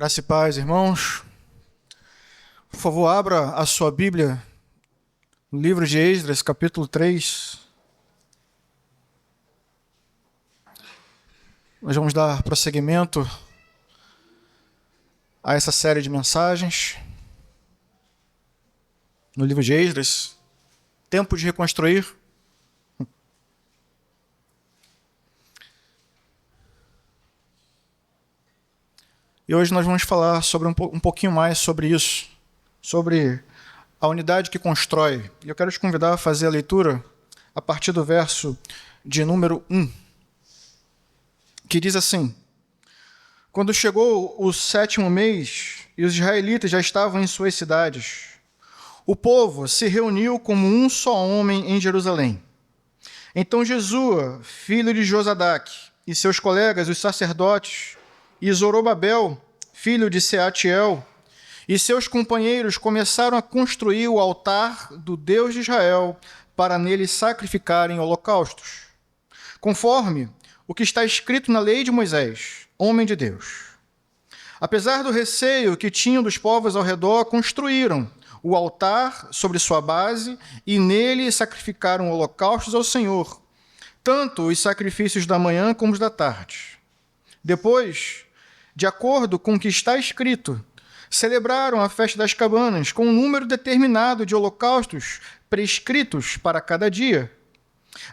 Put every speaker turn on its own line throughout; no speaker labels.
Graça e paz, irmãos. Por favor, abra a sua Bíblia no livro de Esdras, capítulo 3. Nós vamos dar prosseguimento a essa série de mensagens no livro de Esdras. Tempo de reconstruir. E hoje nós vamos falar sobre um pouquinho mais sobre isso, sobre a unidade que constrói. E eu quero te convidar a fazer a leitura a partir do verso de número 1, que diz assim: Quando chegou o 7º mês e os israelitas já estavam em suas cidades, o povo se reuniu como um só homem em Jerusalém. Então Jesua, filho de Josadaque, e seus colegas, os sacerdotes, e Zorobabel, filho de Seatiel, e seus companheiros começaram a construir o altar do Deus de Israel para nele sacrificarem holocaustos, conforme o que está escrito na lei de Moisés, homem de Deus. Apesar do receio que tinham dos povos ao redor, construíram o altar sobre sua base e nele sacrificaram holocaustos ao Senhor, tanto os sacrifícios da manhã como os da tarde. Depois, de acordo com o que está escrito, celebraram a festa das cabanas com um número determinado de holocaustos prescritos para cada dia.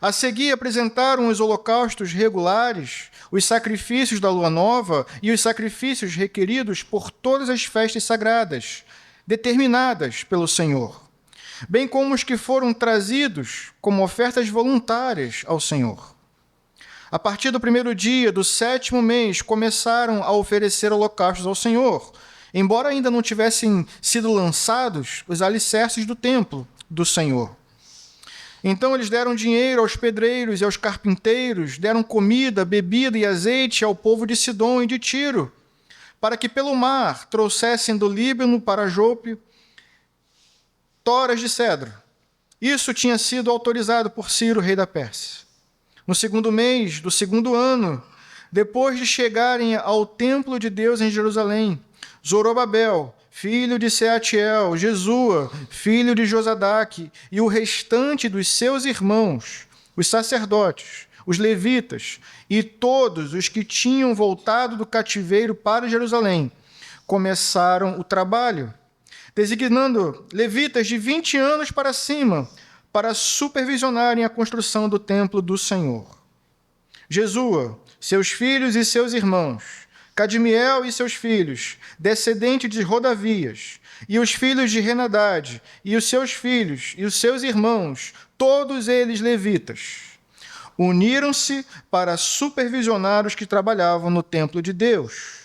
A seguir, apresentaram os holocaustos regulares, os sacrifícios da lua nova e os sacrifícios requeridos por todas as festas sagradas, determinadas pelo Senhor, bem como os que foram trazidos como ofertas voluntárias ao Senhor. A partir do 1º dia do 7º mês, começaram a oferecer holocaustos ao Senhor, embora ainda não tivessem sido lançados os alicerces do templo do Senhor. Então eles deram dinheiro aos pedreiros e aos carpinteiros, deram comida, bebida e azeite ao povo de Sidom e de Tiro, para que pelo mar trouxessem do Líbano para Jope toras de cedro. Isso tinha sido autorizado por Ciro, rei da Pérsia. No 2º mês do 2º ano, depois de chegarem ao templo de Deus em Jerusalém, Zorobabel, filho de Seatiel, Jesua, filho de Josadaque, e o restante dos seus irmãos, os sacerdotes, os levitas e todos os que tinham voltado do cativeiro para Jerusalém, começaram o trabalho, designando levitas de 20 anos para cima, para supervisionarem a construção do templo do Senhor. Jesua, seus filhos e seus irmãos, Cadmiel e seus filhos, descendente de Rodavias, e os filhos de Renadade, e os seus filhos e os seus irmãos, todos eles levitas, uniram-se para supervisionar os que trabalhavam no templo de Deus.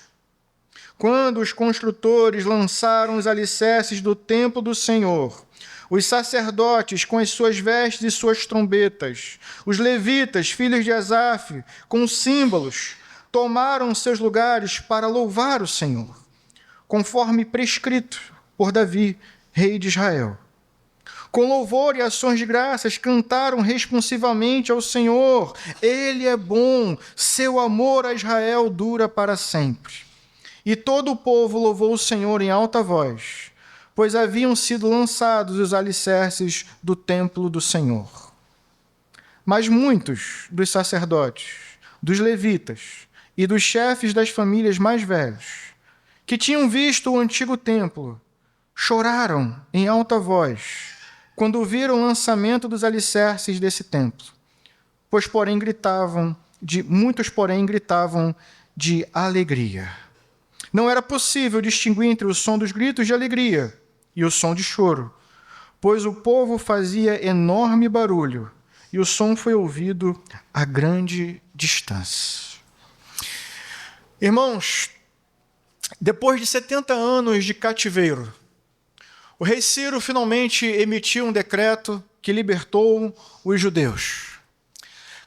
Quando os construtores lançaram os alicerces do templo do Senhor, os sacerdotes com as suas vestes e suas trombetas, os levitas, filhos de Asaf, com símbolos, tomaram seus lugares para louvar o Senhor, conforme prescrito por Davi, rei de Israel. Com louvor e ações de graças, cantaram responsivamente ao Senhor. Ele é bom, seu amor a Israel dura para sempre. E todo o povo louvou o Senhor em alta voz, pois haviam sido lançados os alicerces do templo do Senhor. Mas muitos dos sacerdotes, dos levitas e dos chefes das famílias mais velhos, que tinham visto o antigo templo, choraram em alta voz quando viram o lançamento dos alicerces desse templo, muitos gritavam de alegria. Não era possível distinguir entre o som dos gritos de alegria e o som de choro, pois o povo fazia enorme barulho e o som foi ouvido a grande distância. Irmãos, depois de 70 anos de cativeiro, o rei Ciro finalmente emitiu um decreto que libertou os judeus.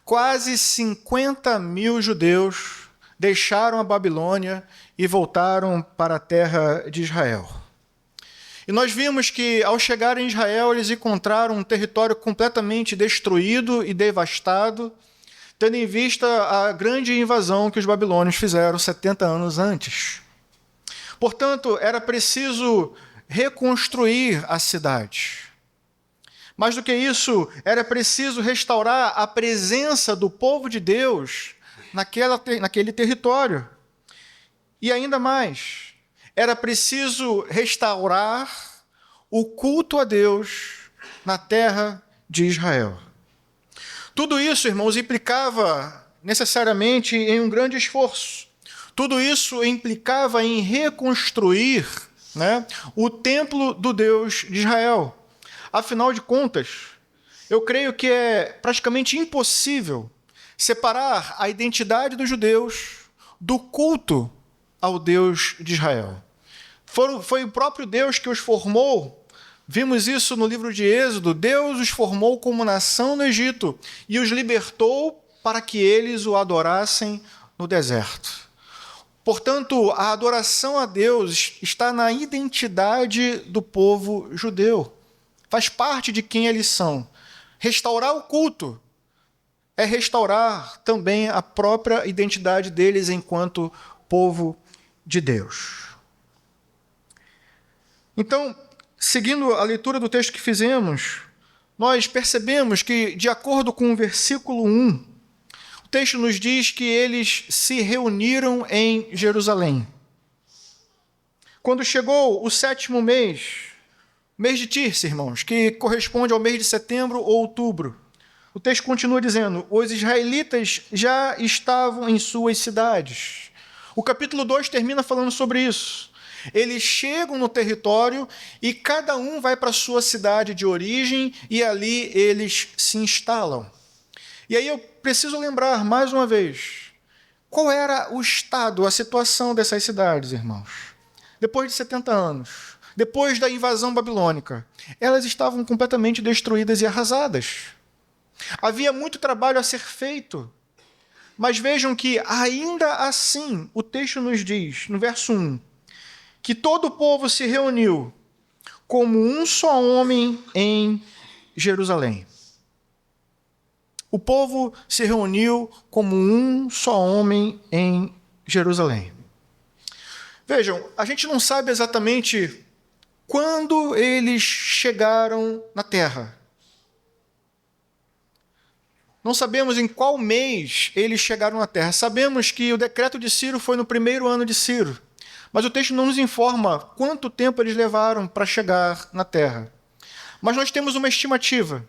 Quase 50 mil judeus deixaram a Babilônia e voltaram para a terra de Israel. E nós vimos que, ao chegar em Israel, eles encontraram um território completamente destruído e devastado, tendo em vista a grande invasão que os babilônios fizeram 70 anos antes. Portanto, era preciso reconstruir a cidade. Mais do que isso, era preciso restaurar a presença do povo de Deus naquele território. E ainda mais, era preciso restaurar o culto a Deus na terra de Israel. Tudo isso, irmãos, implicava necessariamente em um grande esforço. Tudo isso implicava em reconstruir, o templo do Deus de Israel. Afinal de contas, eu creio que é praticamente impossível separar a identidade dos judeus do culto ao Deus de Israel. Foi o próprio Deus que os formou. Vimos isso no livro de Êxodo. Deus os formou como nação no Egito e os libertou para que eles o adorassem no deserto. Portanto, a adoração a Deus está na identidade do povo judeu. Faz parte de quem eles são. Restaurar o culto é restaurar também a própria identidade deles enquanto povo de Deus. Então, seguindo a leitura do texto que fizemos, nós percebemos que, de acordo com o versículo 1, o texto nos diz que eles se reuniram em Jerusalém. Quando chegou o 7º mês, mês de Tirse, irmãos, que corresponde ao mês de setembro ou outubro, o texto continua dizendo: os israelitas já estavam em suas cidades. O capítulo 2 termina falando sobre isso. Eles chegam no território e cada um vai para a sua cidade de origem e ali eles se instalam. E aí eu preciso lembrar mais uma vez, qual era o estado, a situação dessas cidades, irmãos? Depois de 70 anos, depois da invasão babilônica, elas estavam completamente destruídas e arrasadas. Havia muito trabalho a ser feito, mas vejam que ainda assim o texto nos diz, no verso 1, que todo o povo se reuniu como um só homem em Jerusalém. O povo se reuniu como um só homem em Jerusalém. Vejam, a gente não sabe exatamente quando eles chegaram na terra. Não sabemos em qual mês eles chegaram na terra. Sabemos que o decreto de Ciro foi no 1º ano de Ciro. Mas o texto não nos informa quanto tempo eles levaram para chegar na terra. Mas nós temos uma estimativa.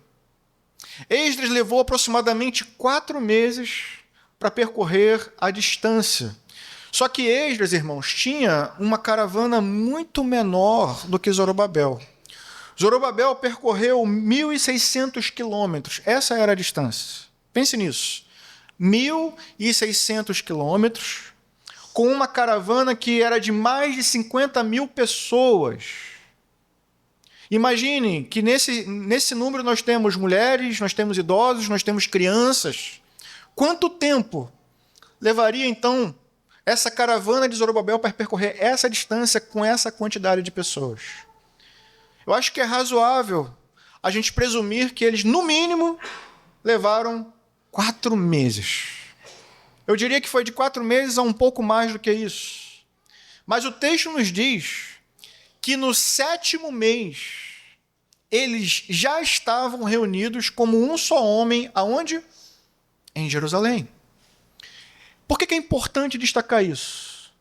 Esdras levou aproximadamente 4 meses para percorrer a distância. Só que Esdras, irmãos, tinha uma caravana muito menor do que Zorobabel. Zorobabel percorreu 1.600 quilômetros. Essa era a distância. Pense nisso. 1.600 quilômetros, com uma caravana que era de mais de 50 mil pessoas. Imagine que nesse número nós temos mulheres, nós temos idosos, nós temos crianças. Quanto tempo levaria, então, essa caravana de Zorobabel para percorrer essa distância com essa quantidade de pessoas? Eu acho que é razoável a gente presumir que eles, no mínimo, levaram 4 meses. Eu diria que foi de 4 meses a um pouco mais do que isso. Mas o texto nos diz que no 7º mês, eles já estavam reunidos como um só homem, aonde? Em Jerusalém. Por que é importante destacar isso?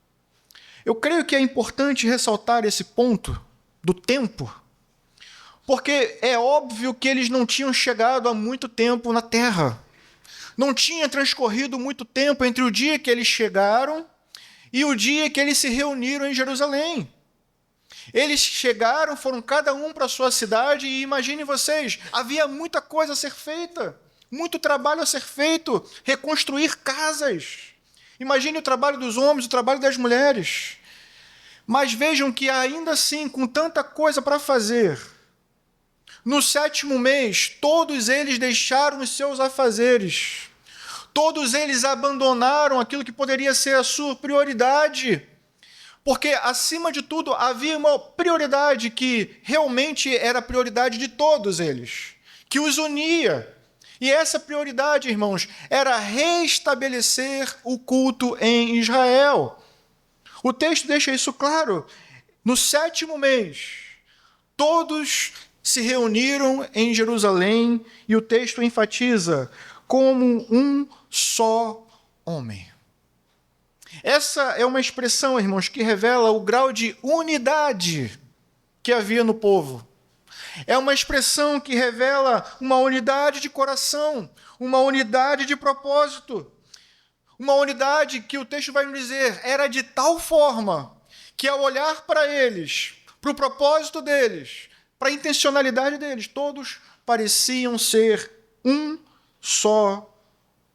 Eu creio que é importante ressaltar esse ponto do tempo, porque é óbvio que eles não tinham chegado há muito tempo na terra. Não tinha transcorrido muito tempo entre o dia que eles chegaram e o dia que eles se reuniram em Jerusalém. Eles chegaram, foram cada um para a sua cidade e imaginem vocês, havia muita coisa a ser feita, muito trabalho a ser feito, reconstruir casas. Imagine o trabalho dos homens, o trabalho das mulheres. Mas vejam que ainda assim, com tanta coisa para fazer, no 7º mês, todos eles deixaram os seus afazeres. Todos eles abandonaram aquilo que poderia ser a sua prioridade. Porque, acima de tudo, havia uma prioridade que realmente era a prioridade de todos eles, que os unia. E essa prioridade, irmãos, era restabelecer o culto em Israel. O texto deixa isso claro. No 7º mês, todos se reuniram em Jerusalém e o texto enfatiza como um só homem. Essa é uma expressão, irmãos, que revela o grau de unidade que havia no povo. É uma expressão que revela uma unidade de coração, uma unidade de propósito, uma unidade que o texto vai nos dizer era de tal forma que, ao olhar para eles, para o propósito deles, para a intencionalidade deles, todos pareciam ser um só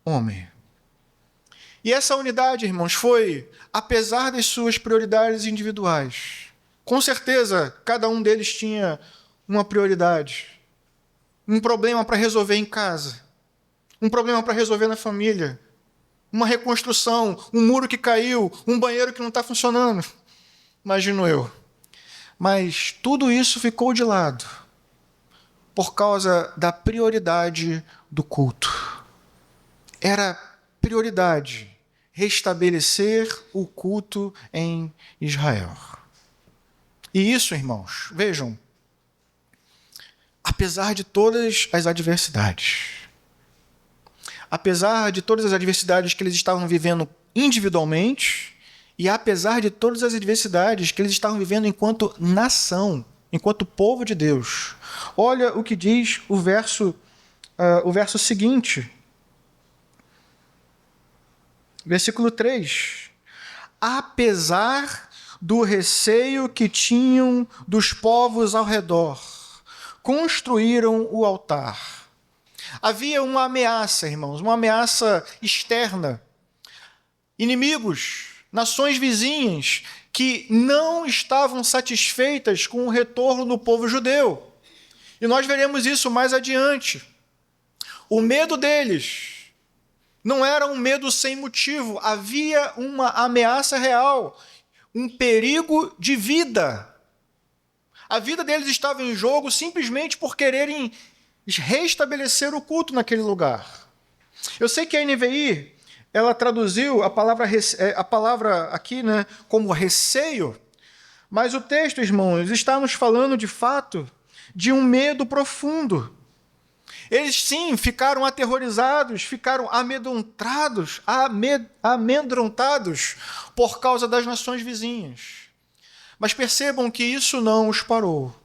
homem. E essa unidade, irmãos, foi apesar das suas prioridades individuais. Com certeza, cada um deles tinha uma prioridade, um problema para resolver em casa, um problema para resolver na família, uma reconstrução, um muro que caiu, um banheiro que não está funcionando, imagino eu. Mas tudo isso ficou de lado por causa da prioridade do culto. Era prioridade restabelecer o culto em Israel. E isso, irmãos, vejam, apesar de todas as adversidades, apesar de todas as adversidades que eles estavam vivendo individualmente, e apesar de todas as adversidades que eles estavam vivendo enquanto nação, enquanto povo de Deus. Olha o que diz o verso seguinte. Versículo 3. Apesar do receio que tinham dos povos ao redor, construíram o altar. Havia uma ameaça, irmãos, uma ameaça externa. Inimigos, nações vizinhas, que não estavam satisfeitas com o retorno do povo judeu. E nós veremos isso mais adiante. O medo deles não era um medo sem motivo, havia uma ameaça real, um perigo de vida. A vida deles estava em jogo simplesmente por quererem restabelecer o culto naquele lugar. Eu sei que a NVI, ela traduziu a palavra aqui, né, como receio, mas o texto, irmãos, está nos falando de fato de um medo profundo. Eles sim ficaram aterrorizados, ficaram amedrontados por causa das nações vizinhas. Mas percebam que isso não os parou.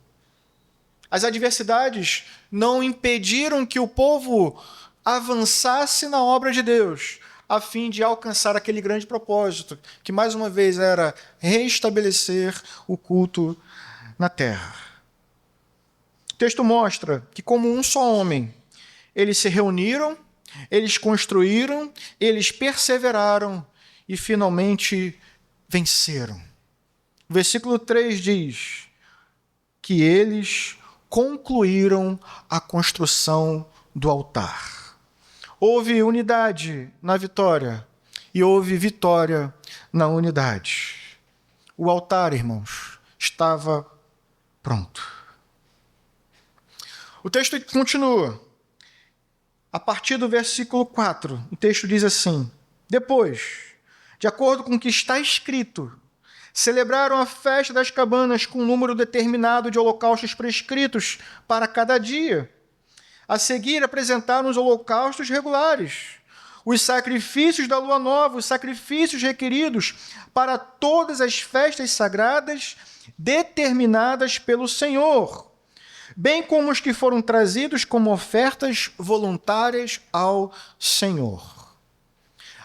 As adversidades não impediram que o povo avançasse na obra de Deus, a fim de alcançar aquele grande propósito, que mais uma vez era restabelecer o culto na terra. O texto mostra que, como um só homem, eles se reuniram, eles construíram, eles perseveraram e finalmente venceram. O versículo 3 diz que eles concluíram a construção do altar. Houve unidade na vitória e houve vitória na unidade. O altar, irmãos, estava pronto. O texto continua. A partir do versículo 4, o texto diz assim: depois, de acordo com o que está escrito, celebraram a festa das cabanas com um número determinado de holocaustos prescritos para cada dia. A seguir, apresentaram os holocaustos regulares, os sacrifícios da lua nova, os sacrifícios requeridos para todas as festas sagradas determinadas pelo Senhor, bem como os que foram trazidos como ofertas voluntárias ao Senhor.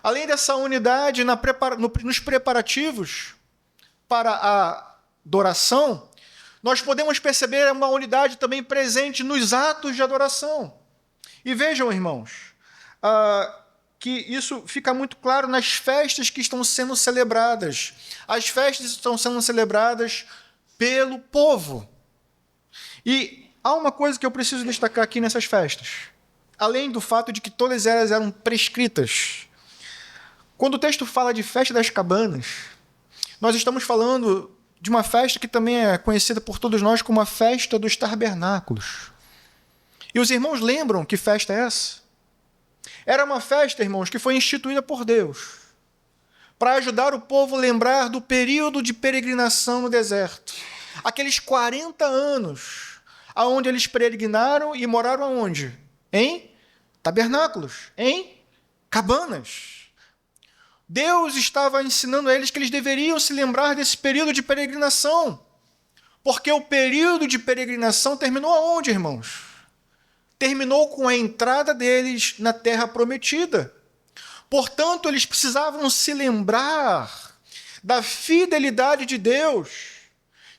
Além dessa unidade nos preparativos para a adoração, nós podemos perceber uma unidade também presente nos atos de adoração. E vejam, irmãos, que isso fica muito claro nas festas que estão sendo celebradas. As festas estão sendo celebradas pelo povo. E há uma coisa que eu preciso destacar aqui nessas festas, além do fato de que todas elas eram prescritas. Quando o texto fala de festa das cabanas, nós estamos falando de uma festa que também é conhecida por todos nós como a festa dos tabernáculos. E os irmãos lembram que festa é essa? Era uma festa, irmãos, que foi instituída por Deus para ajudar o povo a lembrar do período de peregrinação no deserto. Aqueles 40 anos, aonde eles peregrinaram e moraram aonde? Em tabernáculos, em cabanas. Deus estava ensinando a eles que eles deveriam se lembrar desse período de peregrinação. Porque o período de peregrinação terminou aonde, irmãos? Terminou com a entrada deles na terra prometida. Portanto, eles precisavam se lembrar da fidelidade de Deus,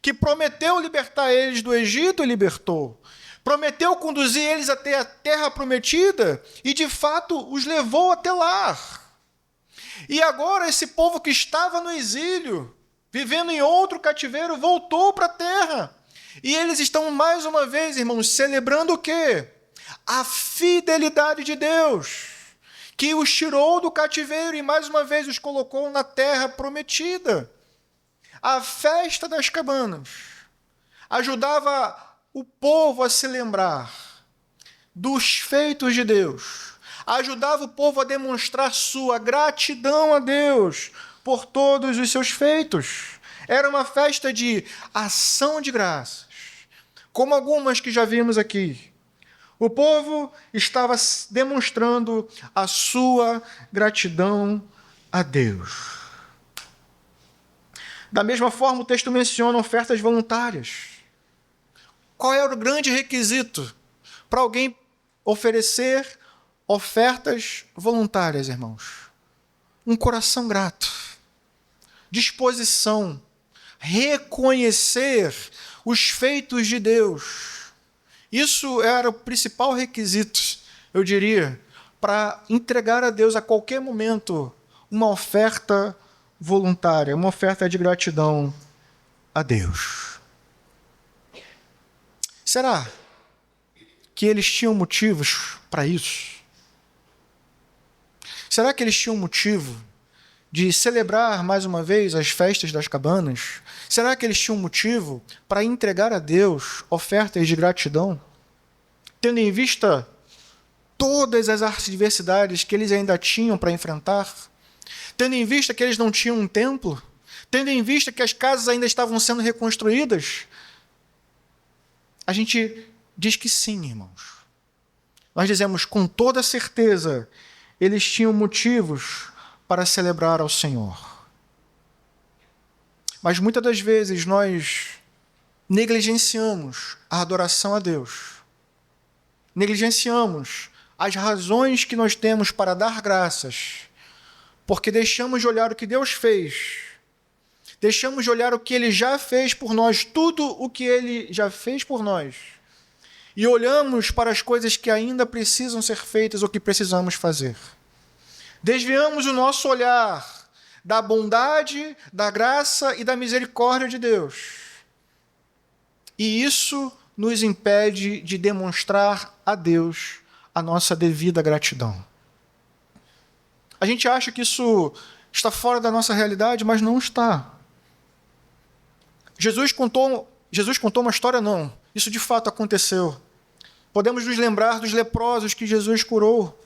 que prometeu libertar eles do Egito e libertou. Prometeu conduzir eles até a terra prometida e, de fato, os levou até lá. E agora esse povo que estava no exílio, vivendo em outro cativeiro, voltou para a terra. E eles estão mais uma vez, irmãos, celebrando o quê? A fidelidade de Deus, que os tirou do cativeiro e mais uma vez os colocou na terra prometida. A festa das cabanas ajudava o povo a se lembrar dos feitos de Deus, ajudava o povo a demonstrar sua gratidão a Deus por todos os seus feitos. Era uma festa de ação de graças, como algumas que já vimos aqui. O povo estava demonstrando a sua gratidão a Deus. Da mesma forma, o texto menciona ofertas voluntárias. Qual era o grande requisito para alguém oferecer ofertas voluntárias, irmãos? Um coração grato, disposição, reconhecer os feitos de Deus. Isso era o principal requisito, eu diria, para entregar a Deus a qualquer momento uma oferta voluntária, uma oferta de gratidão a Deus. Será que eles tinham motivos para isso? Será que eles tinham motivo de celebrar mais uma vez as festas das cabanas? Será que eles tinham motivo para entregar a Deus ofertas de gratidão? Tendo em vista todas as adversidades que eles ainda tinham para enfrentar, tendo em vista que eles não tinham um templo, tendo em vista que as casas ainda estavam sendo reconstruídas, a gente diz que sim, irmãos. Nós dizemos com toda certeza, eles tinham motivos para celebrar ao Senhor. Mas muitas das vezes nós negligenciamos a adoração a Deus. Negligenciamos as razões que nós temos para dar graças, porque deixamos de olhar o que Deus fez, deixamos de olhar o que Ele já fez por nós, tudo o que Ele já fez por nós, e olhamos para as coisas que ainda precisam ser feitas ou que precisamos fazer. Desviamos o nosso olhar da bondade, da graça e da misericórdia de Deus. E isso nos impede de demonstrar a Deus a nossa devida gratidão. A gente acha que isso está fora da nossa realidade, mas não está. Jesus contou uma história, não. Isso de fato aconteceu. Podemos nos lembrar dos leprosos que Jesus curou.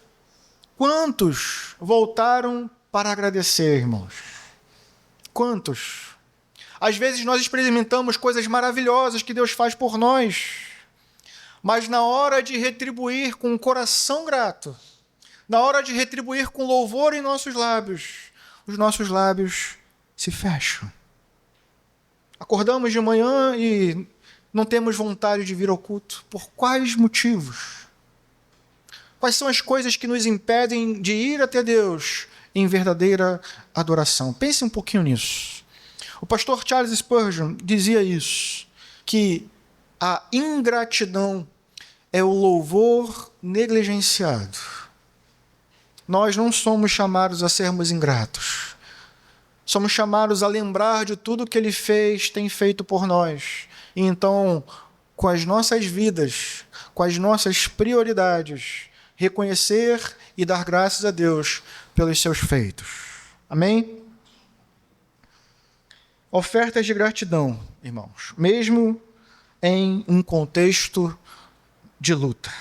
Quantos voltaram para agradecer, irmãos? Quantos? Às vezes nós experimentamos coisas maravilhosas que Deus faz por nós, mas na hora de retribuir com um coração grato, na hora de retribuir com louvor em nossos lábios, os nossos lábios se fecham. Acordamos de manhã e não temos vontade de vir ao culto. Por quais motivos? Quais são as coisas que nos impedem de ir até Deus em verdadeira adoração? Pense um pouquinho nisso. O pastor Charles Spurgeon dizia isso, que a ingratidão é o louvor negligenciado. Nós não somos chamados a sermos ingratos. Somos chamados a lembrar de tudo que Ele fez, tem feito por nós. E então, com as nossas vidas, com as nossas prioridades, reconhecer e dar graças a Deus pelos seus feitos. Amém? Ofertas de gratidão, irmãos, mesmo em um contexto de luta.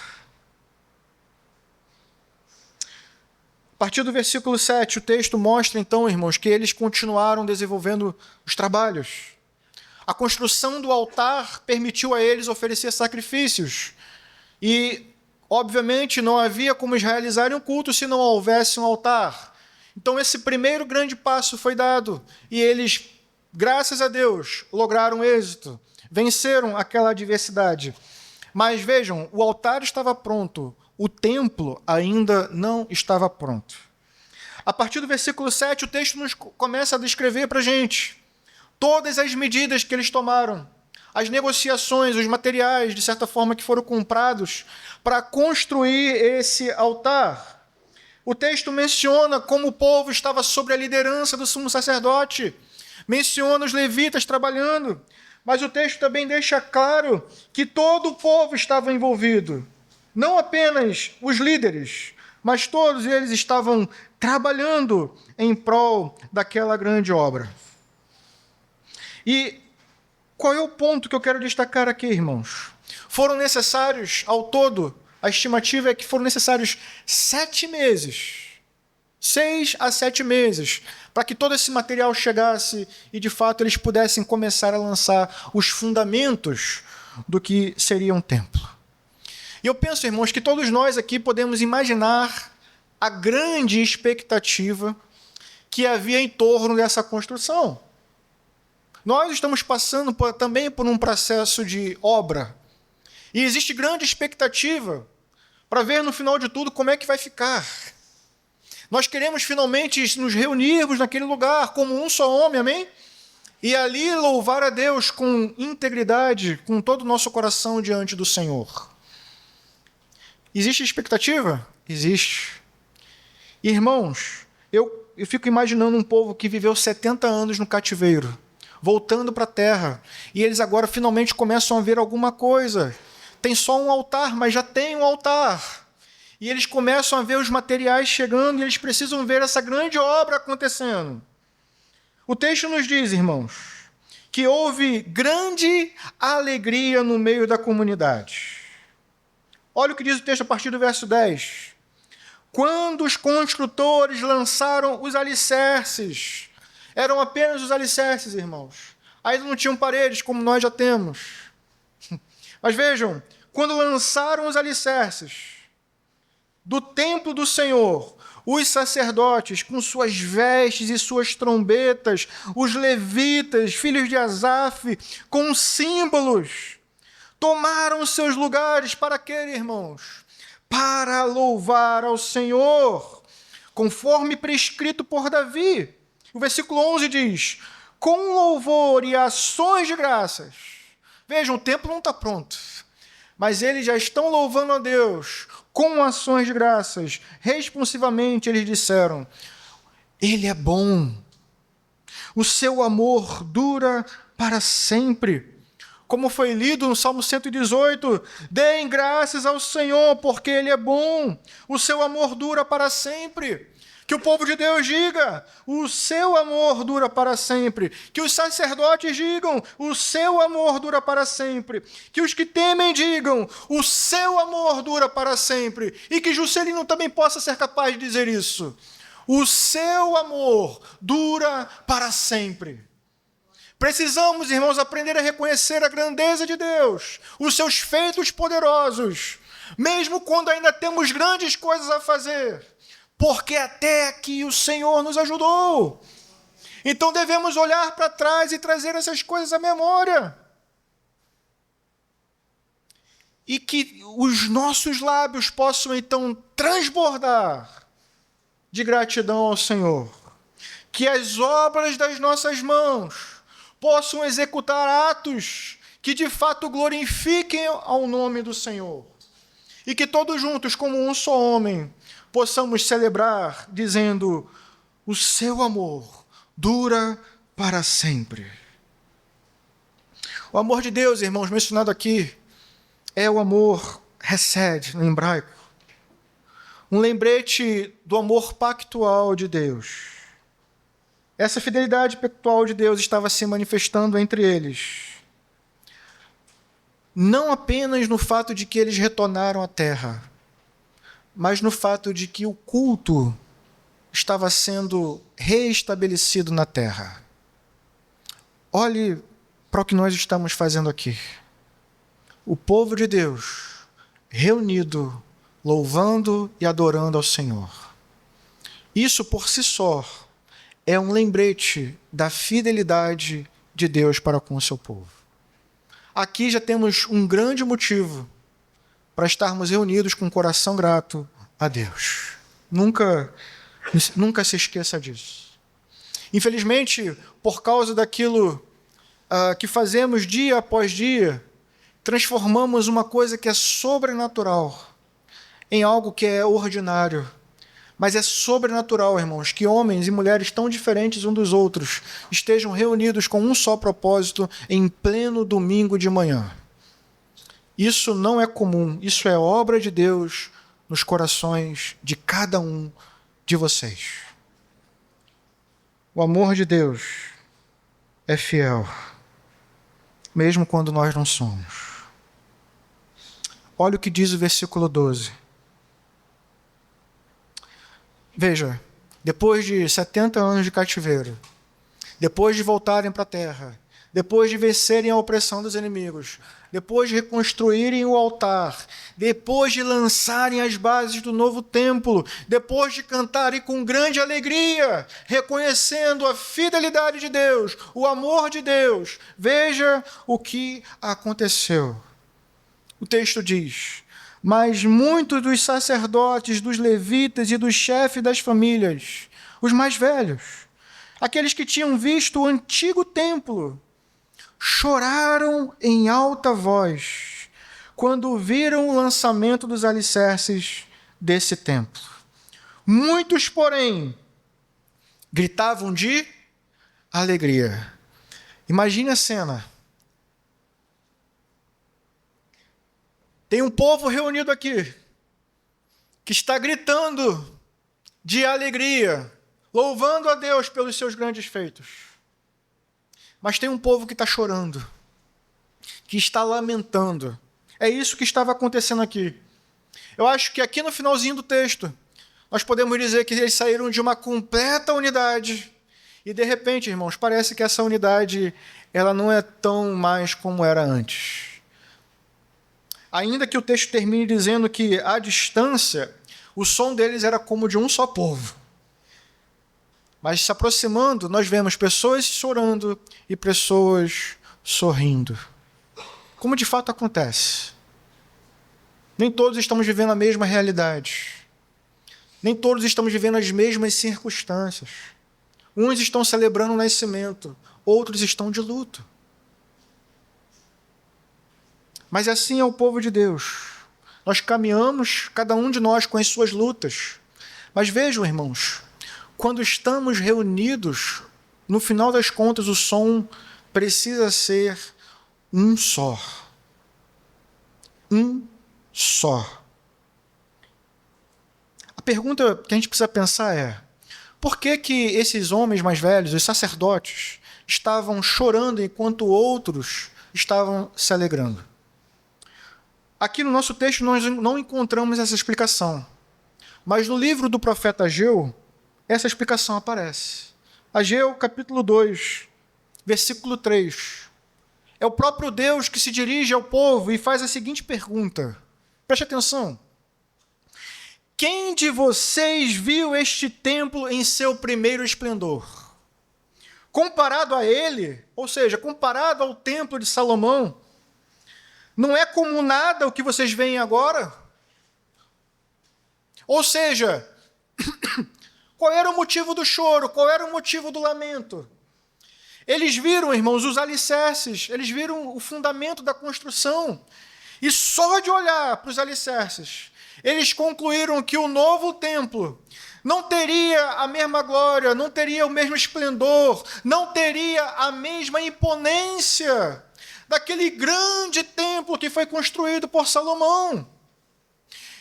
A partir do versículo 7, o texto mostra então, irmãos, que eles continuaram desenvolvendo os trabalhos. A construção do altar permitiu a eles oferecer sacrifícios. E, obviamente, não havia como eles realizarem um culto se não houvesse um altar. Então, esse primeiro grande passo foi dado. E eles, graças a Deus, lograram êxito. Venceram aquela adversidade. Mas vejam, o altar estava pronto. O templo ainda não estava pronto. A partir do versículo 7, o texto nos começa a descrever para a gente todas as medidas que eles tomaram, as negociações, os materiais, de certa forma, que foram comprados para construir esse altar. O texto menciona como o povo estava sob a liderança do sumo sacerdote, menciona os levitas trabalhando, mas o texto também deixa claro que todo o povo estava envolvido. Não apenas os líderes, mas todos eles estavam trabalhando em prol daquela grande obra. E qual é o ponto que eu quero destacar aqui, irmãos? Foram necessários, ao todo, a estimativa é que foram necessários 7 meses, 6 a 7 meses, para que todo esse material chegasse e, de fato, eles pudessem começar a lançar os fundamentos do que seria um templo. E eu penso, irmãos, que todos nós aqui podemos imaginar a grande expectativa que havia em torno dessa construção. Nós estamos passando também por um processo de obra. E existe grande expectativa para ver no final de tudo como é que vai ficar. Nós queremos finalmente nos reunirmos naquele lugar como um só homem, amém? E ali louvar a Deus com integridade, com todo o nosso coração diante do Senhor. Existe expectativa? Existe. Irmãos, eu fico imaginando um povo que viveu 70 anos no cativeiro, voltando para a terra, e eles agora finalmente começam a ver alguma coisa. Tem só um altar, mas já tem um altar. E eles começam a ver os materiais chegando, e eles precisam ver essa grande obra acontecendo. O texto nos diz, irmãos, que houve grande alegria no meio da comunidade. Olha o que diz o texto a partir do verso 10. Quando os construtores lançaram os alicerces, eram apenas os alicerces, irmãos. Ainda não tinham paredes, como nós já temos. Mas vejam, quando lançaram os alicerces do templo do Senhor, os sacerdotes, com suas vestes e suas trombetas, os levitas, filhos de Asaf, com símbolos, tomaram seus lugares para quê, irmãos? Para louvar ao Senhor, conforme prescrito por Davi. O versículo 11 diz, com louvor e ações de graças. Vejam, o templo não está pronto, mas eles já estão louvando a Deus com ações de graças. Responsivamente eles disseram, Ele é bom, o seu amor dura para sempre. Como foi lido no Salmo 118, deem graças ao Senhor, porque Ele é bom, o seu amor dura para sempre. Que o povo de Deus diga, o seu amor dura para sempre. Que os sacerdotes digam, o seu amor dura para sempre. Que os que temem digam, o seu amor dura para sempre. E que Juscelino também possa ser capaz de dizer isso. O seu amor dura para sempre. Precisamos, irmãos, aprender a reconhecer a grandeza de Deus, os seus feitos poderosos, mesmo quando ainda temos grandes coisas a fazer, porque até aqui o Senhor nos ajudou. Então devemos olhar para trás e trazer essas coisas à memória. E que os nossos lábios possam então transbordar de gratidão ao Senhor. Que as obras das nossas mãos possam executar atos que de fato glorifiquem ao nome do Senhor. E que todos juntos, como um só homem, possamos celebrar dizendo, o seu amor dura para sempre. O amor de Deus, irmãos, mencionado aqui, é o amor hesed, no hebraico. Um lembrete do amor pactual de Deus. Essa fidelidade pactual de Deus estava se manifestando entre eles. Não apenas no fato de que eles retornaram à terra, mas no fato de que o culto estava sendo reestabelecido na terra. Olhe para o que nós estamos fazendo aqui. O povo de Deus reunido, louvando e adorando ao Senhor. Isso por si só é um lembrete da fidelidade de Deus para com o seu povo. Aqui já temos um grande motivo para estarmos reunidos com o coração grato a Deus. Nunca se esqueça disso. Infelizmente, por causa daquilo que fazemos dia após dia, transformamos uma coisa que é sobrenatural em algo que é ordinário. Mas é sobrenatural, irmãos, que homens e mulheres tão diferentes uns dos outros estejam reunidos com um só propósito em pleno domingo de manhã. Isso não é comum, isso é obra de Deus nos corações de cada um de vocês. O amor de Deus é fiel, mesmo quando nós não somos. Olha o que diz o versículo 12. Veja, depois de 70 anos de cativeiro, depois de voltarem para a terra, depois de vencerem a opressão dos inimigos, depois de reconstruírem o altar, depois de lançarem as bases do novo templo, depois de cantarem com grande alegria, reconhecendo a fidelidade de Deus, o amor de Deus, veja o que aconteceu. O texto diz: mas muitos dos sacerdotes, dos levitas e dos chefes das famílias, os mais velhos, aqueles que tinham visto o antigo templo, choraram em alta voz quando viram o lançamento dos alicerces desse templo. Muitos, porém, gritavam de alegria. Imagine a cena. Tem um povo reunido aqui, que está gritando de alegria, louvando a Deus pelos seus grandes feitos. Mas tem um povo que está chorando, que está lamentando. É isso que estava acontecendo aqui. Eu acho que aqui no finalzinho do texto, nós podemos dizer que eles saíram de uma completa unidade. E de repente, irmãos, parece que essa unidade ela não é tão mais como era antes. Ainda que o texto termine dizendo que, à distância, o som deles era como de um só povo. Mas se aproximando, nós vemos pessoas chorando e pessoas sorrindo. Como de fato acontece. Nem todos estamos vivendo a mesma realidade. Nem todos estamos vivendo as mesmas circunstâncias. Uns estão celebrando o nascimento, outros estão de luto. Mas assim é o povo de Deus. Nós caminhamos, cada um de nós, com as suas lutas. Mas vejam, irmãos, quando estamos reunidos, no final das contas, o som precisa ser um só. Um só. A pergunta que a gente precisa pensar é: por que esses homens mais velhos, os sacerdotes, estavam chorando enquanto outros estavam se alegrando? Aqui no nosso texto nós não encontramos essa explicação. Mas no livro do profeta Ageu, essa explicação aparece. Ageu, capítulo 2, versículo 3. É o próprio Deus que se dirige ao povo e faz a seguinte pergunta. Preste atenção. Quem de vocês viu este templo em seu primeiro esplendor? Comparado a ele, ou seja, comparado ao templo de Salomão, não é como nada o que vocês veem agora? Ou seja, qual era o motivo do choro? Qual era o motivo do lamento? Eles viram, irmãos, os alicerces, eles viram o fundamento da construção. E só de olhar para os alicerces, eles concluíram que o novo templo não teria a mesma glória, não teria o mesmo esplendor, não teria a mesma imponência daquele grande templo que foi construído por Salomão.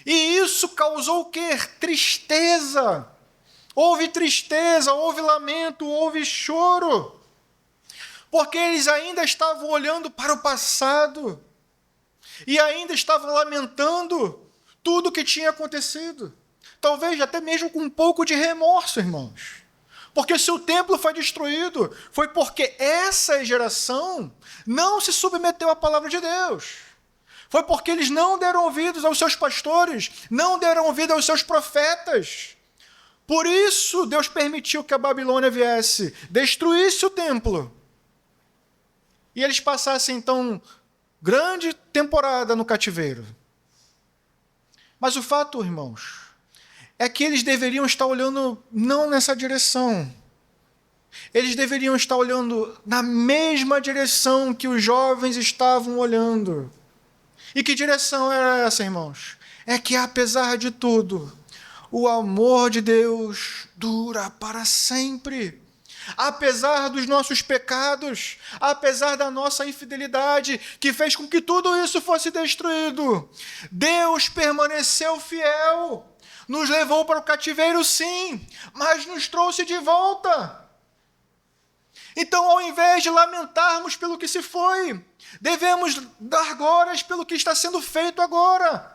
E isso causou o quê? Tristeza. Houve tristeza, houve lamento, houve choro. Porque eles ainda estavam olhando para o passado e ainda estavam lamentando tudo o que tinha acontecido. talvez até mesmo com um pouco de remorso, irmãos. Porque se o templo foi destruído, foi porque essa geração não se submeteu à palavra de Deus. Foi porque eles não deram ouvidos aos seus pastores, não deram ouvido aos seus profetas. Por isso Deus permitiu que a Babilônia viesse, destruísse o templo. E eles passassem, então, grande temporada no cativeiro. Mas o fato, irmãos, é que eles deveriam estar olhando não nessa direção. Eles deveriam estar olhando na mesma direção que os jovens estavam olhando. E que direção era essa, irmãos? É que, apesar de tudo, o amor de Deus dura para sempre. Apesar dos nossos pecados, apesar da nossa infidelidade, que fez com que tudo isso fosse destruído, Deus permaneceu fiel. Nos levou para o cativeiro, sim, mas nos trouxe de volta. Então, ao invés de lamentarmos pelo que se foi, devemos dar glórias pelo que está sendo feito agora,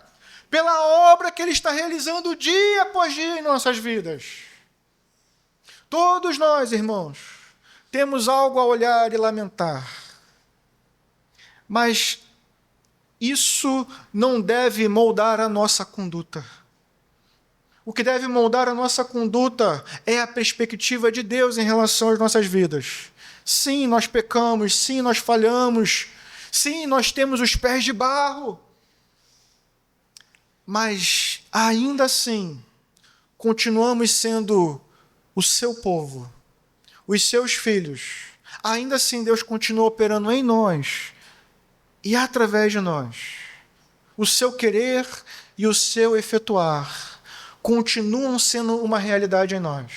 pela obra que Ele está realizando dia após dia em nossas vidas. Todos nós, irmãos, temos algo a olhar e lamentar. Mas isso não deve moldar a nossa conduta. O que deve moldar a nossa conduta é a perspectiva de Deus em relação às nossas vidas. Sim, nós pecamos, sim, nós falhamos, sim, nós temos os pés de barro. Mas, ainda assim, continuamos sendo o seu povo, os seus filhos. Ainda assim, Deus continua operando em nós e através de nós. O seu querer e o seu efetuar continuam sendo uma realidade em nós.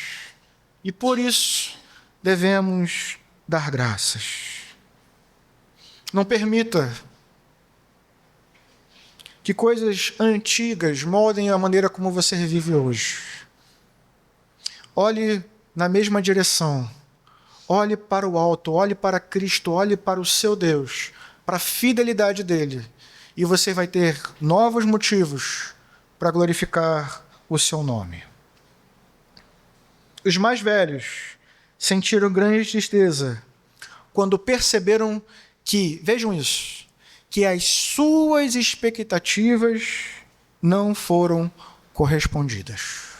E por isso, devemos dar graças. Não permita que coisas antigas moldem a maneira como você vive hoje. Olhe na mesma direção. Olhe para o alto, olhe para Cristo, olhe para o seu Deus, para a fidelidade dele. E você vai ter novos motivos para glorificar o seu nome. Os mais velhos sentiram grande tristeza quando perceberam que, vejam isso, que as suas expectativas não foram correspondidas.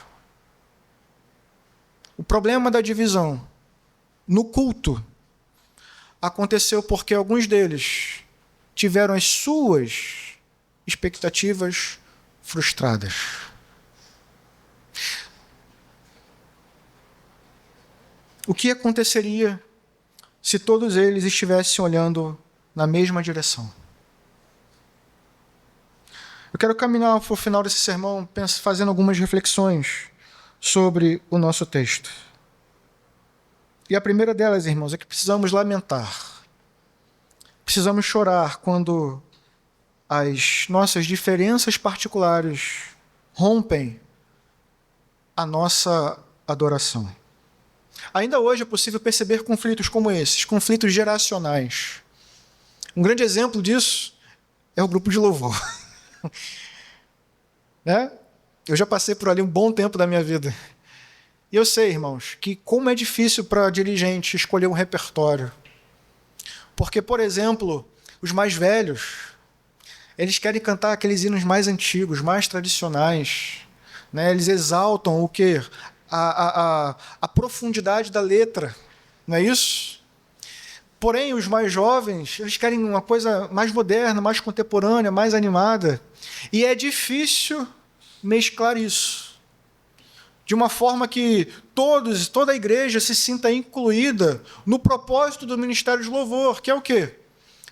O problema da divisão no culto aconteceu porque alguns deles tiveram as suas expectativas frustradas. O que aconteceria se todos eles estivessem olhando na mesma direção? Eu quero caminhar para o final desse sermão fazendo algumas reflexões sobre o nosso texto. E a primeira delas, irmãos, é que precisamos lamentar. Precisamos chorar quando as nossas diferenças particulares rompem a nossa adoração. Ainda hoje é possível perceber conflitos como esses, conflitos geracionais. Um grande exemplo disso é o grupo de louvor. Né? Eu já passei por ali um bom tempo da minha vida. E eu sei, irmãos, que como é difícil para dirigente escolher um repertório. Porque, por exemplo, os mais velhos, eles querem cantar aqueles hinos mais antigos, mais tradicionais. Né? Eles exaltam o quê? A profundidade da letra, não é isso? Porém, os mais jovens, eles querem uma coisa mais moderna, mais contemporânea, mais animada. E é difícil mesclar isso. De uma forma que toda a igreja se sinta incluída no propósito do ministério de louvor, que é o quê?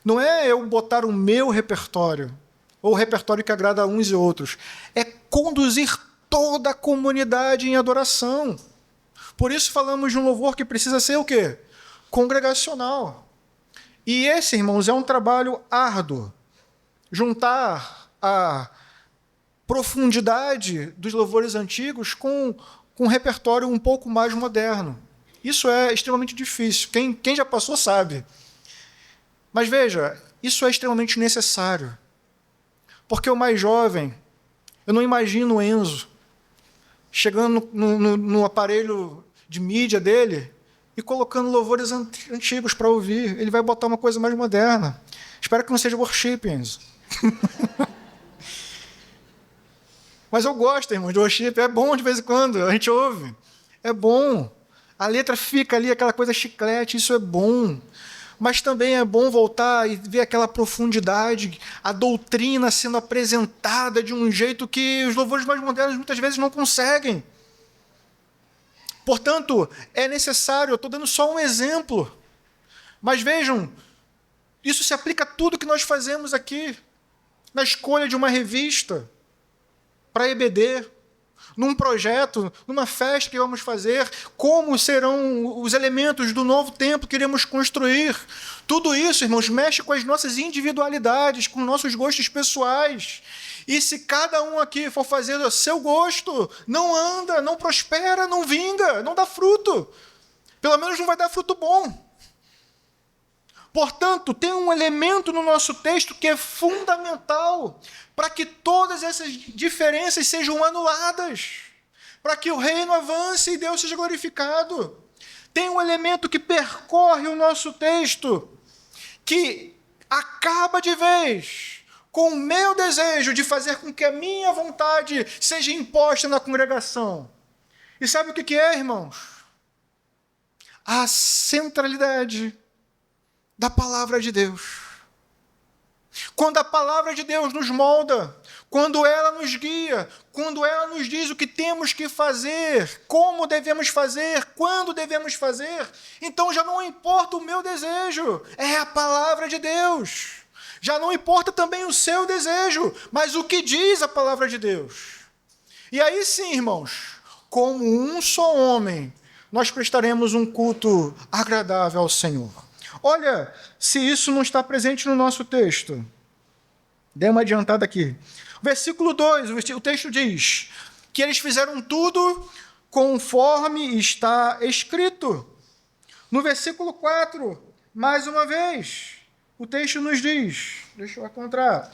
Não é eu botar o meu repertório, ou o repertório que agrada a uns e outros. É conduzir toda a comunidade em adoração. Por isso falamos de um louvor que precisa ser o quê? Congregacional. E esse, irmãos, é um trabalho árduo. Juntar a profundidade dos louvores antigos com um repertório um pouco mais moderno. Isso é extremamente difícil. Quem já passou sabe. Mas veja, isso é extremamente necessário. Porque o mais jovem, eu não imagino o Enzo chegando no aparelho de mídia dele e colocando louvores antigos para ouvir. Ele vai botar uma coisa mais moderna. Espero que não seja worship, Enzo. Mas eu gosto, irmão, de worship. É bom de vez em quando, a gente ouve. É bom. A letra fica ali, aquela coisa chiclete, isso é bom. Mas também é bom voltar e ver aquela profundidade, a doutrina sendo apresentada de um jeito que os louvores mais modernos muitas vezes não conseguem. Portanto, é necessário, eu estou dando só um exemplo, mas vejam, isso se aplica a tudo que nós fazemos aqui, na escolha de uma revista para EBD, num projeto, numa festa que vamos fazer, como serão os elementos do novo templo que iremos construir. Tudo isso, irmãos, mexe com as nossas individualidades, com nossos gostos pessoais. E se cada um aqui for fazer o seu gosto, não anda, não prospera, não vinga, não dá fruto. Pelo menos não vai dar fruto bom. Portanto, tem um elemento no nosso texto que é fundamental para que todas essas diferenças sejam anuladas, para que o reino avance e Deus seja glorificado. Tem um elemento que percorre o nosso texto, que acaba de vez com o meu desejo de fazer com que a minha vontade seja imposta na congregação. E sabe o que é, irmãos? A centralidade da palavra de Deus. Quando a palavra de Deus nos molda, quando ela nos guia, quando ela nos diz o que temos que fazer, como devemos fazer, quando devemos fazer, então já não importa o meu desejo, é a palavra de Deus. Já não importa também o seu desejo, mas o que diz a palavra de Deus. E aí sim, irmãos, como um só homem, nós prestaremos um culto agradável ao Senhor. Olha, se isso não está presente no nosso texto. Dê uma adiantada aqui. Versículo 2, o texto diz que eles fizeram tudo conforme está escrito. No versículo 4, mais uma vez, o texto nos diz, deixa eu encontrar,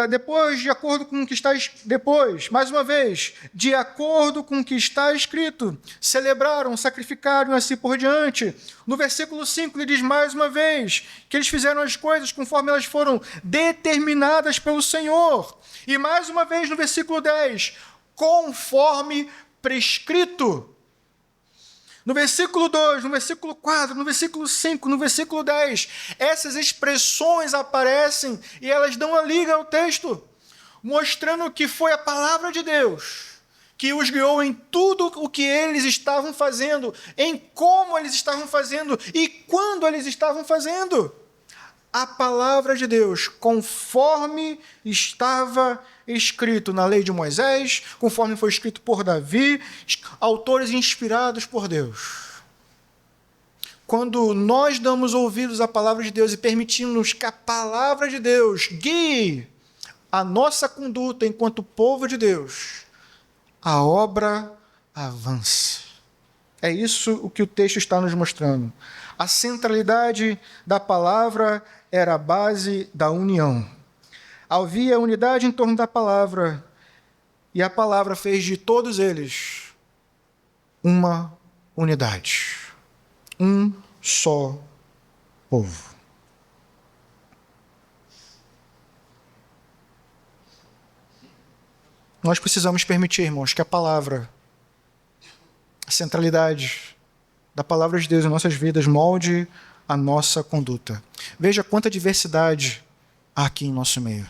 depois, de acordo com o que está depois, mais uma vez, de acordo com o que está escrito, celebraram, sacrificaram e assim por diante. No versículo 5 ele diz mais uma vez que eles fizeram as coisas conforme elas foram determinadas pelo Senhor. E mais uma vez no versículo 10, conforme prescrito. No versículo 2, no versículo 4, no versículo 5, no versículo 10, essas expressões aparecem e elas dão a liga ao texto, mostrando que foi a palavra de Deus que os guiou em tudo o que eles estavam fazendo, em como eles estavam fazendo e quando eles estavam fazendo. A palavra de Deus, conforme estava escrito na lei de Moisés, conforme foi escrito por Davi, autores inspirados por Deus. Quando nós damos ouvidos à palavra de Deus e permitimos que a palavra de Deus guie a nossa conduta enquanto povo de Deus, a obra avança. É isso o que o texto está nos mostrando. A centralidade da palavra era a base da união. Havia unidade em torno da palavra, e a palavra fez de todos eles uma unidade. Um só povo. Nós precisamos permitir, irmãos, que a palavra, a centralidade da palavra de Deus em nossas vidas molde a nossa conduta. Veja quanta diversidade há aqui em nosso meio.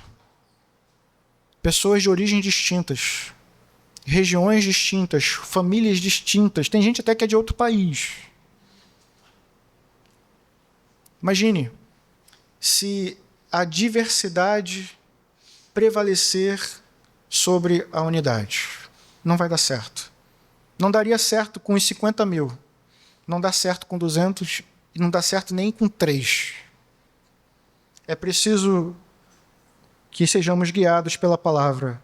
Pessoas de origens distintas, regiões distintas, famílias distintas. Tem gente até que é de outro país. Imagine se a diversidade prevalecer sobre a unidade. Não vai dar certo. Não daria certo com os 50 mil. Não dá certo com 200 e não dá certo nem com 3. É preciso que sejamos guiados pela palavra,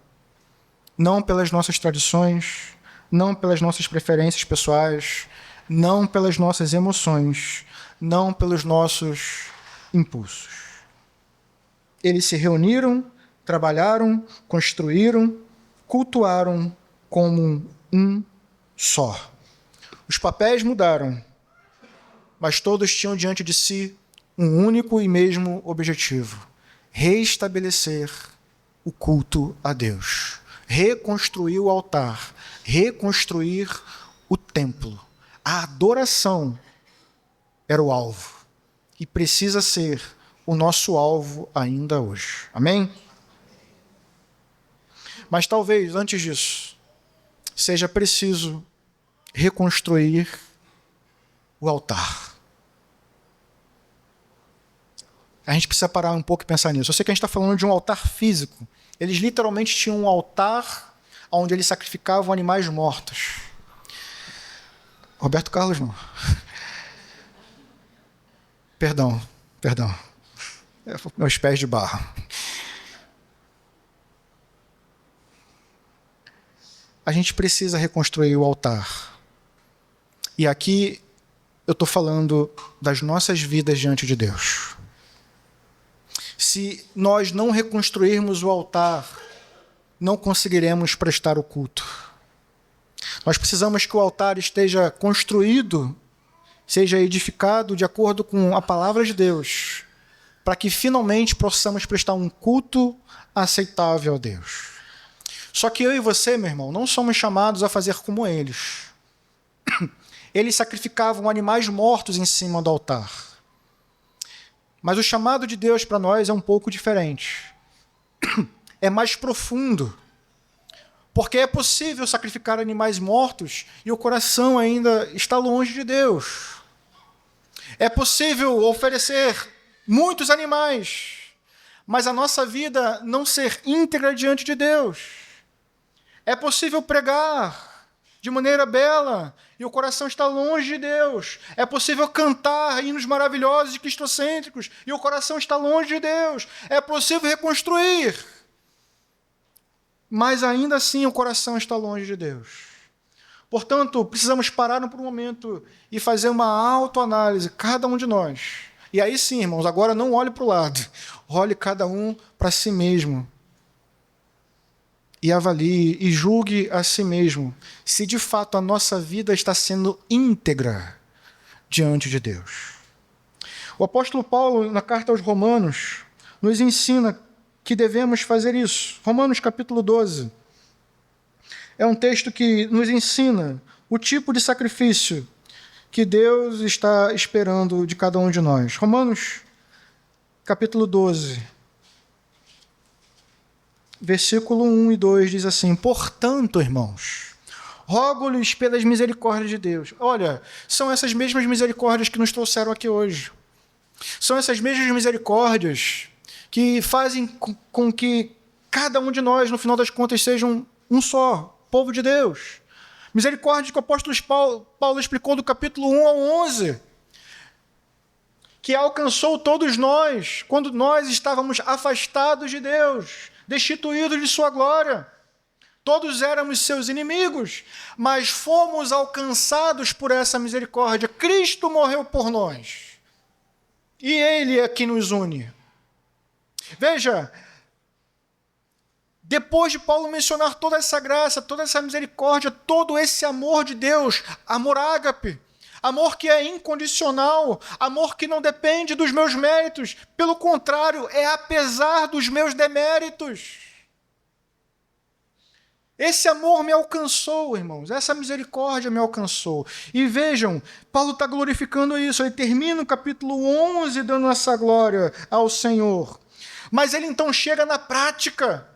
não pelas nossas tradições, não pelas nossas preferências pessoais, não pelas nossas emoções, não pelos nossos impulsos. Eles se reuniram, trabalharam, construíram, cultuaram como um só. Os papéis mudaram, mas todos tinham diante de si um único e mesmo objetivo: restabelecer o culto a Deus, reconstruir o altar, reconstruir o templo. A adoração era o alvo e precisa ser o nosso alvo ainda hoje. Amém? Mas talvez, antes disso, seja preciso reconstruir o altar. A gente precisa parar um pouco e pensar nisso. Eu sei que a gente está falando de um altar físico. Eles literalmente tinham um altar onde eles sacrificavam animais mortos. Roberto Carlos, não. Perdão. Meus pés de barro. A gente precisa reconstruir o altar. E aqui eu estou falando das nossas vidas diante de Deus. Se nós não reconstruirmos o altar, não conseguiremos prestar o culto. Nós precisamos que o altar esteja construído, seja edificado de acordo com a palavra de Deus, para que finalmente possamos prestar um culto aceitável a Deus. Só que eu e você, meu irmão, não somos chamados a fazer como eles. Eles sacrificavam animais mortos em cima do altar. Mas o chamado de Deus para nós é um pouco diferente. É mais profundo. Porque é possível sacrificar animais mortos e o coração ainda está longe de Deus. É possível oferecer muitos animais, mas a nossa vida não ser íntegra diante de Deus. É possível pregar de maneira bela e o coração está longe de Deus. É possível cantar hinos maravilhosos e cristocêntricos e o coração está longe de Deus. É possível reconstruir, mas ainda assim o coração está longe de Deus. Portanto, precisamos parar por um momento e fazer uma autoanálise, cada um de nós. E aí sim, irmãos, agora não olhe para o lado, olhe cada um para si mesmo. E avalie e julgue a si mesmo se de fato a nossa vida está sendo íntegra diante de Deus. O apóstolo Paulo, na carta aos Romanos, nos ensina que devemos fazer isso. Romanos capítulo 12. É um texto que nos ensina o tipo de sacrifício que Deus está esperando de cada um de nós. Romanos capítulo 12. Versículo 1 e 2 diz assim: portanto, irmãos, rogo-lhes pelas misericórdias de Deus. Olha, são essas mesmas misericórdias que nos trouxeram aqui hoje. São essas mesmas misericórdias que fazem com que cada um de nós, no final das contas, seja um só, povo de Deus. Misericórdia que o apóstolo Paulo explicou do capítulo 1 ao 11. Que alcançou todos nós, quando nós estávamos afastados de Deus, destituídos de sua glória. Todos éramos seus inimigos, mas fomos alcançados por essa misericórdia. Cristo morreu por nós. E Ele é quem nos une. Veja, depois de Paulo mencionar toda essa graça, toda essa misericórdia, todo esse amor de Deus, amor ágape, amor que é incondicional, amor que não depende dos meus méritos, pelo contrário, é apesar dos meus deméritos. Esse amor me alcançou, irmãos, essa misericórdia me alcançou. E vejam, Paulo está glorificando isso, ele termina o capítulo 11 dando essa glória ao Senhor. Mas ele então chega na prática.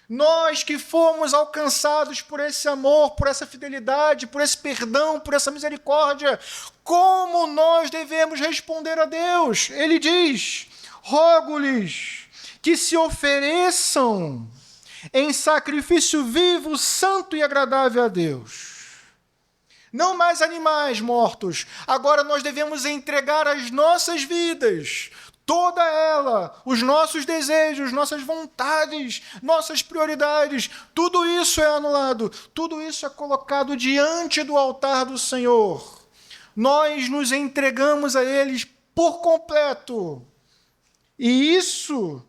Nós que fomos alcançados por esse amor, por essa fidelidade, por esse perdão, por essa misericórdia, como nós devemos responder a Deus? Ele diz: rogo-lhes que se ofereçam em sacrifício vivo, santo e agradável a Deus. Não mais animais mortos, agora nós devemos entregar as nossas vidas, toda ela, os nossos desejos, nossas vontades, nossas prioridades, tudo isso é anulado, tudo isso é colocado diante do altar do Senhor. Nós nos entregamos a eles por completo. E isso,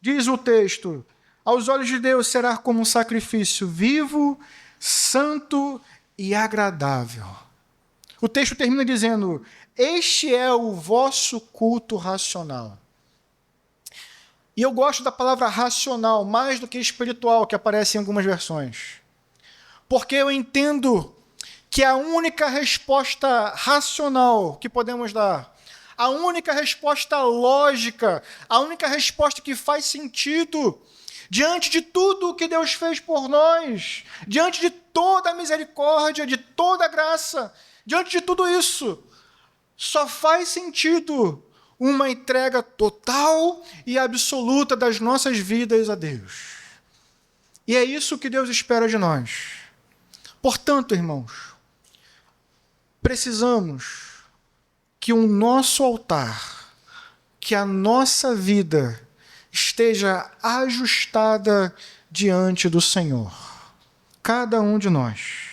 diz o texto, aos olhos de Deus será como um sacrifício vivo, santo e agradável. O texto termina dizendo: este é o vosso culto racional. E eu gosto da palavra racional mais do que espiritual, que aparece em algumas versões. Porque eu entendo que a única resposta racional que podemos dar, a única resposta lógica, a única resposta que faz sentido, diante de tudo o que Deus fez por nós, diante de toda a misericórdia, de toda a graça, diante de tudo isso, só faz sentido uma entrega total e absoluta das nossas vidas a Deus. E é isso que Deus espera de nós. Portanto, irmãos, precisamos que o nosso altar, que a nossa vida esteja ajustada diante do Senhor. Cada um de nós.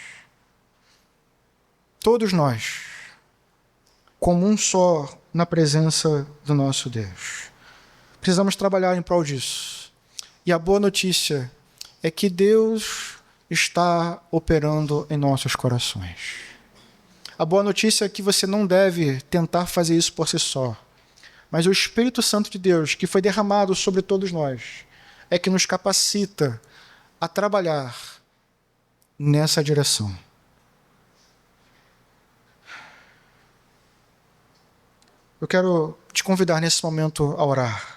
Todos nós. Como um só na presença do nosso Deus. Precisamos trabalhar em prol disso. E a boa notícia é que Deus está operando em nossos corações. A boa notícia é que você não deve tentar fazer isso por si só. Mas o Espírito Santo de Deus, que foi derramado sobre todos nós, é que nos capacita a trabalhar nessa direção. Eu quero te convidar nesse momento a orar.